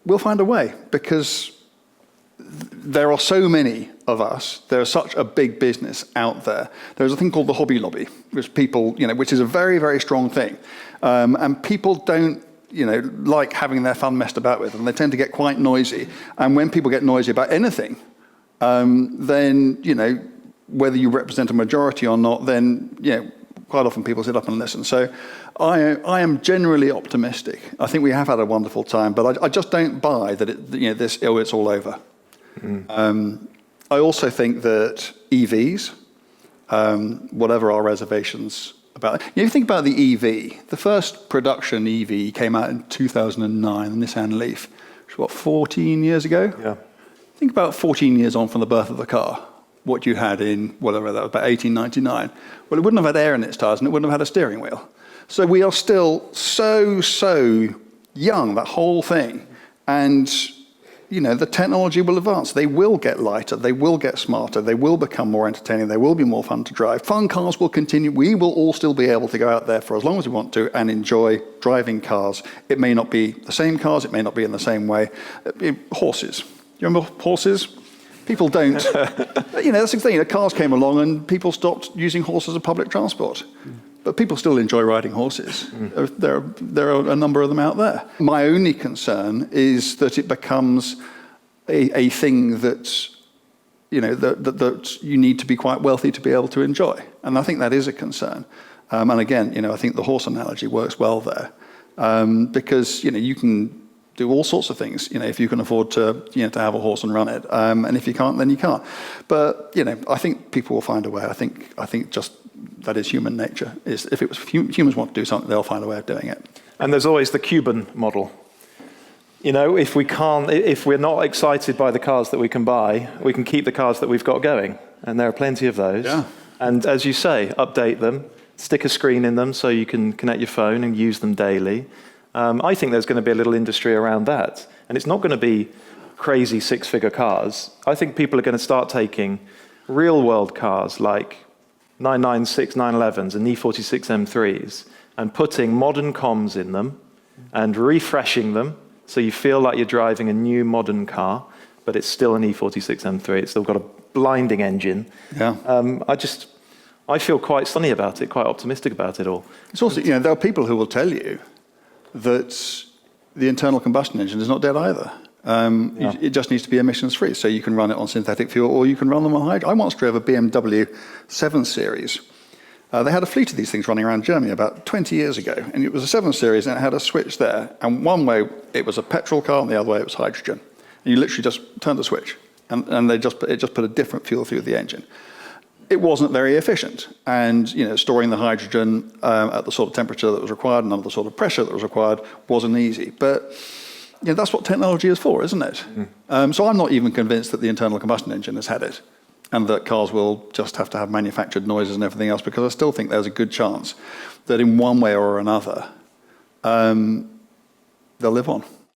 we'll find a way, because there are so many of us. There's such a big business out there. There's a thing called the hobby lobby, which people, which is a very, very strong thing. And people don't, like having their fun messed about with, and they tend to get quite noisy. And when people get noisy about anything, then, whether you represent a majority or not, then, quite often people sit up and listen. So I am generally optimistic. I think we have had a wonderful time, but I just don't buy that it's all over. I also think that EVs, whatever our reservations about it. You think about the EV, the first production EV came out in 2009, the Nissan Leaf, which was 14 years ago? Yeah. Think about 14 years on from the birth of the car, what you had in, whatever that was, about 1899. Well, it wouldn't have had air in its tires, and it wouldn't have had a steering wheel. So we are still so young, that whole thing. And, the technology will advance. They will get lighter, they will get smarter, they will become more entertaining, they will be more fun to drive. Fun cars will continue. We will all still be able to go out there for as long as we want to and enjoy driving cars. It may not be the same cars, it may not be in the same way. Horses. You remember horses? People don't. That's the thing. Cars came along and people stopped using horses as public transport. But people still enjoy riding horses. There are a number of them out there. My only concern is that it becomes a thing that, that you need to be quite wealthy to be able to enjoy. And I think that is a concern. And again, I think the horse analogy works well there. Because, you can do all sorts of things, if you can afford to, to have a horse and run it. And if you can't, then you can't. But, I think people will find a way. I think just that is human nature. If it was humans want to do something, they'll find a way of doing it. And there's always the Cuban model. If we're not excited by the cars that we can buy, we can keep the cars that we've got going. And there are plenty of those. Yeah. And as you say, update them, stick a screen in them so you can connect your phone and use them daily. I think there's going to be a little industry around that. And it's not going to be crazy six-figure cars. I think people are going to start taking real-world cars like 996, 911s and E46 M3s and putting modern comms in them and refreshing them so you feel like you're driving a new modern car, but it's still an E46 M3. It's still got a blinding engine. Yeah. I feel quite sunny about it, quite optimistic about it all. It's also, there are people who will tell you that the internal combustion engine is not dead either. It just needs to be emissions free, so you can run it on synthetic fuel or you can run them on hydrogen. I once drove a BMW 7 Series. They had a fleet of these things running around Germany about 20 years ago, and it was a 7 Series and it had a switch there, and one way it was a petrol car and the other way it was hydrogen. And you literally just turned the switch and it just put a different fuel through the engine. It wasn't very efficient, and storing the hydrogen at the sort of temperature that was required and under the sort of pressure that was required wasn't easy. But that's what technology is for, isn't it? So I'm not even convinced that the internal combustion engine has had it, and that cars will just have to have manufactured noises and everything else, because I still think there's a good chance that in one way or another they'll live on.